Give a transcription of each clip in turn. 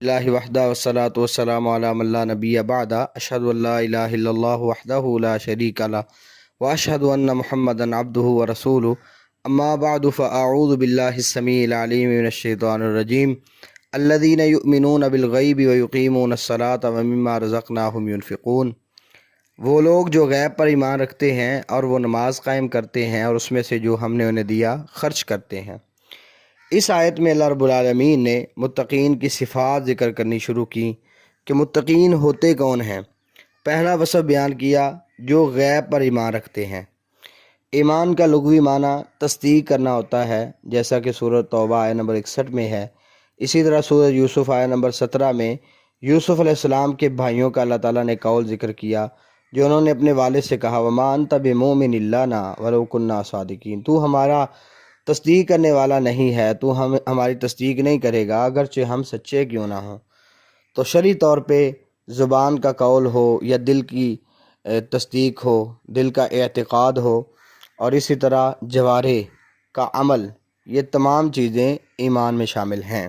اللہ وحدہ والصلاة والسلام علی من لا نبی بعد اشہد ان لا الہ الا اللہ وحدہ لا شریک لہ واشہد ان محمدا عبدہ ورسولہ اما بعد فاعوذ باللہ السمیع العلیم من الشیطان الرجیم الذین یؤمنون بالغیب ویقیمون الصلاة ومما رزقناہم ینفقون۔ وہ لوگ جو غیب پر ایمان رکھتے ہیں اور وہ نماز قائم کرتے ہیں اور اس میں سے جو ہم نے انہیں دیا خرچ کرتے ہیں۔ اس آیت میں اللہ رب العالمین نے متقین کی صفات ذکر کرنی شروع کی کہ متقین ہوتے کون ہیں۔ پہلا وصف بیان کیا جو غیب پر ایمان رکھتے ہیں۔ ایمان کا لغوی معنی تصدیق کرنا ہوتا ہے، جیسا کہ سورۃ توبہ آیت نمبر 61 میں ہے۔ اسی طرح سورۃ یوسف آیت نمبر 17 میں یوسف علیہ السلام کے بھائیوں کا اللہ تعالیٰ نے قول ذکر کیا جو انہوں نے اپنے والد سے کہا وما انت بمؤمن لنا ولو کنا صادقین، تو ہمارا تصدیق کرنے والا نہیں ہے، تو ہماری تصدیق نہیں کرے گا اگرچہ ہم سچے کیوں نہ ہوں۔ تو شرعی طور پہ زبان کا قول ہو یا دل کی تصدیق ہو، دل کا اعتقاد ہو، اور اسی طرح جوارح کا عمل، یہ تمام چیزیں ایمان میں شامل ہیں۔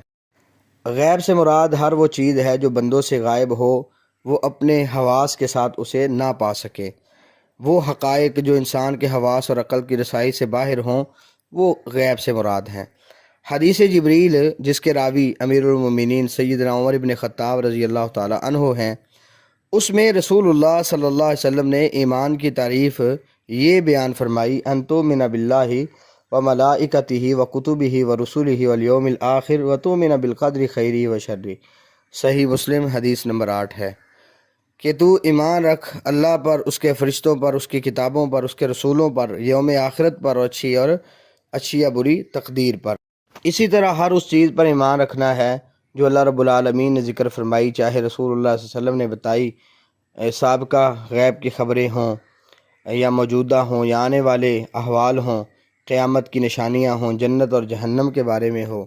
غیب سے مراد ہر وہ چیز ہے جو بندوں سے غائب ہو، وہ اپنے حواس کے ساتھ اسے نہ پا سکے۔ وہ حقائق جو انسان کے حواس اور عقل کی رسائی سے باہر ہوں وہ غیب سے مراد ہیں۔ حدیث جبریل جس کے راوی امیر المومنین سیدنا عمر بن خطاب رضی اللہ تعالی عنہ ہیں، اس میں رسول اللہ صلی اللہ علیہ وسلم نے ایمان کی تعریف یہ بیان فرمائی ان تؤمن باللہ وملائکتہ وکتبہ ورسلہ والیوم الآخر وتؤمن بالقدر خیرہ وشرہ۔ صحیح مسلم حدیث نمبر 8 ہے کہ تو ایمان رکھ اللہ پر، اس کے فرشتوں پر، اس کی کتابوں پر، اس کے رسولوں پر، یوم آخرت پر، اور اچھی یا بری تقدیر پر۔ اسی طرح ہر اس چیز پر ایمان رکھنا ہے جو اللہ رب العالمین نے ذکر فرمائی، چاہے رسول اللہ صلی اللہ علیہ وسلم نے بتائی، سابقہ غیب کی خبریں ہوں یا موجودہ ہوں یا آنے والے احوال ہوں، قیامت کی نشانیاں ہوں، جنت اور جہنم کے بارے میں ہو۔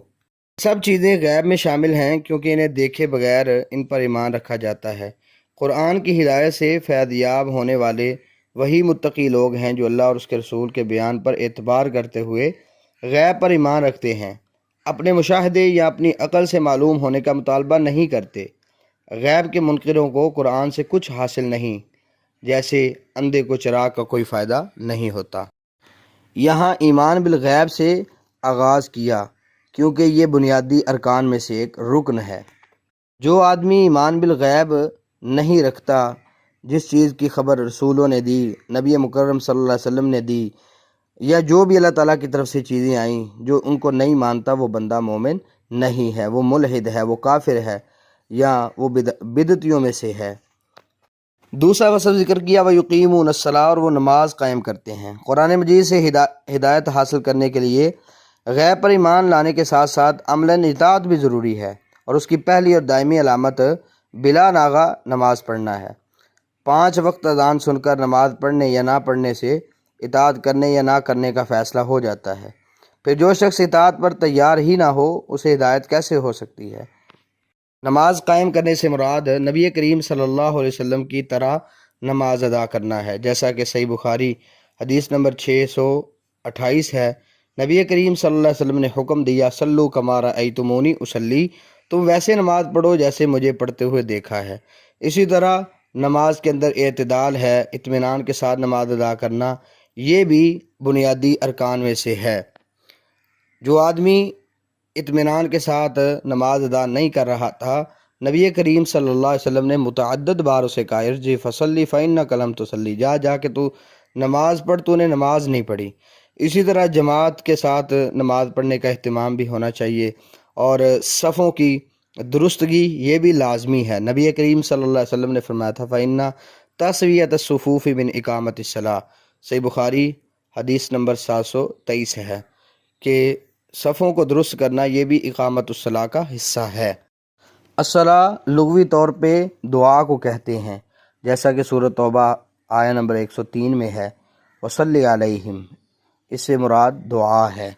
سب چیزیں غیب میں شامل ہیں کیونکہ انہیں دیکھے بغیر ان پر ایمان رکھا جاتا ہے۔ قرآن کی ہدایت سے فیض یاب ہونے والے وہی متقی لوگ ہیں جو اللہ اور اس کے رسول کے بیان پر اعتبار کرتے ہوئے غیب پر ایمان رکھتے ہیں، اپنے مشاہدے یا اپنی عقل سے معلوم ہونے کا مطالبہ نہیں کرتے۔ غیب کے منکروں کو قرآن سے کچھ حاصل نہیں، جیسے اندھے کو چراغ کا کوئی فائدہ نہیں ہوتا۔ یہاں ایمان بالغیب سے آغاز کیا کیونکہ یہ بنیادی ارکان میں سے ایک رکن ہے۔ جو آدمی ایمان بالغیب نہیں رکھتا، جس چیز کی خبر رسولوں نے دی، نبی مکرم صلی اللہ علیہ وسلم نے دی، یا جو بھی اللہ تعالیٰ کی طرف سے چیزیں آئیں جو ان کو نہیں مانتا، وہ بندہ مومن نہیں ہے، وہ ملحد ہے، وہ کافر ہے، یا وہ بدعتیوں میں سے ہے۔ دوسرا وصف ذکر کیا وَيُقِيمُونَ الصَّلَاةَ، اور وہ نماز قائم کرتے ہیں۔ قرآن مجید سے ہدایت حاصل کرنے کے لیے غیب پر ایمان لانے کے ساتھ ساتھ عملاً اطاعت بھی ضروری ہے، اور اس کی پہلی اور دائمی علامت بلا ناغہ نماز پڑھنا ہے۔ 5 وقت اذان سن کر نماز پڑھنے یا نہ پڑھنے سے اطاعت کرنے یا نہ کرنے کا فیصلہ ہو جاتا ہے۔ پھر جو شخص اطاعت پر تیار ہی نہ ہو اسے ہدایت کیسے ہو سکتی ہے؟ نماز قائم کرنے سے مراد نبی کریم صلی اللہ علیہ وسلم کی طرح نماز ادا کرنا ہے، جیسا کہ صحیح بخاری حدیث نمبر 628 ہے۔ نبی کریم صلی اللہ علیہ وسلم نے حکم دیا صلو کما رأیتمونی اصلی، تم ویسے نماز پڑھو جیسے مجھے پڑھتے ہوئے دیکھا ہے۔ اسی طرح نماز کے اندر اعتدال ہے، اطمینان کے ساتھ نماز ادا کرنا، یہ بھی بنیادی ارکان میں سے ہے۔ جو آدمی اطمینان کے ساتھ نماز ادا نہیں کر رہا تھا، نبی کریم صلی اللہ علیہ وسلم نے متعدد بار اسے کہا ارجع فصلی فإنک لم تصلی، جا کے تو نماز پڑھ، تو نے نماز نہیں پڑھی۔ اسی طرح جماعت کے ساتھ نماز پڑھنے کا اہتمام بھی ہونا چاہیے، اور صفوں کی درستگی یہ بھی لازمی ہے۔ نبی کریم صلی اللہ علیہ وسلم نے فرمایا تھا فإن تسویۃ الصفوف من اقامۃ الصلاۃ، صحیح بخاری حدیث نمبر 723 ہے کہ صفوں کو درست کرنا یہ بھی اقامت الصلاۃ کا حصہ ہے۔ الصلاۃ لغوی طور پہ دعا کو کہتے ہیں، جیسا کہ سورۃ توبہ آیہ نمبر 103 میں ہے وصلی علیہم، اس سے مراد دعا ہے۔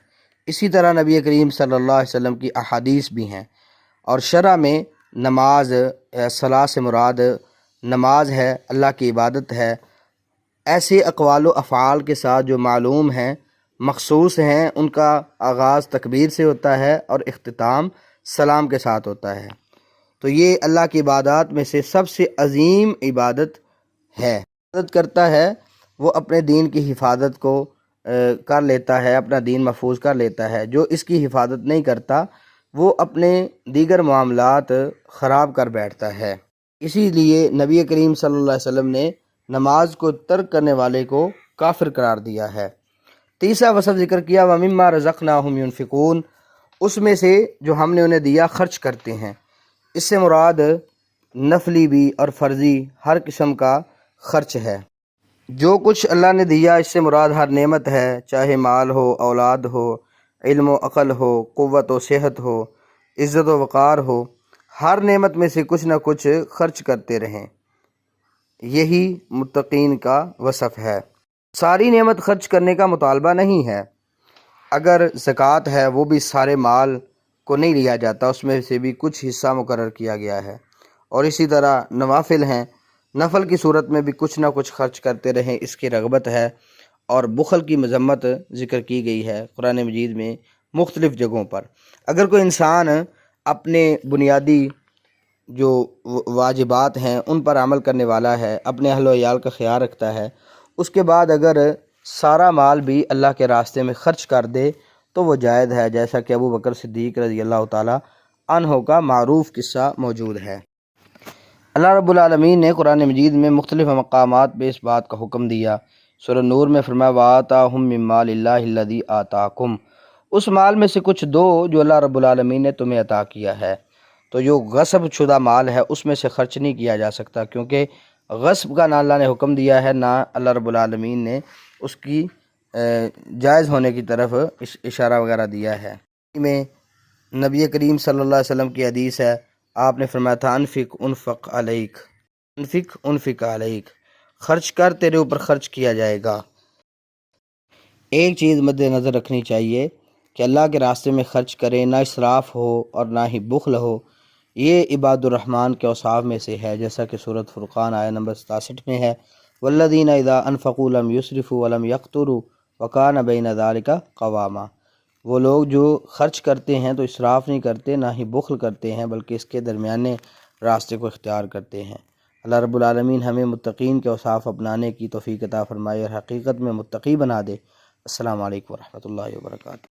اسی طرح نبی کریم صلی اللہ علیہ وسلم کی احادیث بھی ہیں، اور شرع میں نماز صلاۃ سے مراد نماز ہے، اللہ کی عبادت ہے۔ ایسے اقوال و افعال کے ساتھ جو معلوم ہیں، مخصوص ہیں، ان کا آغاز تکبیر سے ہوتا ہے اور اختتام سلام کے ساتھ ہوتا ہے۔ تو یہ اللہ کی عبادات میں سے سب سے عظیم عبادت ہے۔ عبادت کرتا ہے وہ اپنے دین کی حفاظت کو کر لیتا ہے، اپنا دین محفوظ کر لیتا ہے۔ جو اس کی حفاظت نہیں کرتا وہ اپنے دیگر معاملات خراب کر بیٹھتا ہے۔ اسی لیے نبی کریم صلی اللہ علیہ وسلم نے نماز کو ترک کرنے والے کو کافر قرار دیا ہے۔ تیسرا وصف ذکر کیا وَمِمَّا رَزَقْنَاهُمْ يُنْفِقُونَ، اس میں سے جو ہم نے انہیں دیا خرچ کرتے ہیں۔ اس سے مراد نفلی بھی اور فرضی ہر قسم کا خرچ ہے۔ جو کچھ اللہ نے دیا اس سے مراد ہر نعمت ہے، چاہے مال ہو، اولاد ہو، علم و عقل ہو، قوت و صحت ہو، عزت و وقار ہو، ہر نعمت میں سے کچھ نہ کچھ خرچ کرتے رہیں۔ یہی متقین کا وصف ہے۔ ساری نعمت خرچ کرنے کا مطالبہ نہیں ہے۔ اگر زکوٰۃ ہے وہ بھی سارے مال کو نہیں لیا جاتا، اس میں سے بھی کچھ حصہ مقرر کیا گیا ہے۔ اور اسی طرح نوافل ہیں، نفل کی صورت میں بھی کچھ نہ کچھ خرچ کرتے رہیں، اس کی رغبت ہے۔ اور بخل کی مذمت ذکر کی گئی ہے قرآن مجید میں مختلف جگہوں پر۔ اگر کوئی انسان اپنے بنیادی جو واجبات ہیں ان پر عمل کرنے والا ہے، اپنے اہل و عیال کا خیال رکھتا ہے، اس کے بعد اگر سارا مال بھی اللہ کے راستے میں خرچ کر دے تو وہ جائز ہے، جیسا کہ ابو بکر صدیق رضی اللہ تعالیٰ عنہ کا معروف قصہ موجود ہے۔ اللہ رب العالمین نے قرآن مجید میں مختلف مقامات پہ اس بات کا حکم دیا۔ سورہ نور میں فرمایا وَآتَاهُم مِّن مَّالِ اللَّهِ الَّذِي آتَاكُمْ، اس مال میں سے کچھ دو جو اللہ رب العالمین نے تمہیں عطا کیا ہے۔ تو جو غصب شدہ مال ہے اس میں سے خرچ نہیں کیا جا سکتا، کیونکہ غصب کا نہ اللہ نے حکم دیا ہے، نہ اللہ رب العالمین نے اس کی جائز ہونے کی طرف اشارہ وغیرہ دیا ہے۔ میں نبی کریم صلی اللہ علیہ وسلم کی حدیث ہے، آپ نے فرمایا تھا انفق انفق علیک، انفق انفق علیک، خرچ کر تیرے اوپر خرچ کیا جائے گا۔ ایک چیز مد نظر رکھنی چاہیے کہ اللہ کے راستے میں خرچ کریں، نہ اسراف ہو اور نہ ہی بخل ہو۔ یہ عباد الرحمن کے اوصاف میں سے ہے، جیسا کہ سورۃ فرقان آیہ نمبر 67 میں ہے والذین اذا انفقوا لم یسرفوا ولم یقتروا وکان بین ذلک قواما۔ وہ لوگ جو خرچ کرتے ہیں تو اسراف نہیں کرتے، نہ ہی بخل کرتے ہیں، بلکہ اس کے درمیانے راستے کو اختیار کرتے ہیں۔ اللہ رب العالمین ہمیں متقین کے اوصاف اپنانے کی توفیق عطا فرمائے اور حقیقت میں متقی بنا دے۔ السلام علیکم ورحمۃ اللہ وبرکاتہ۔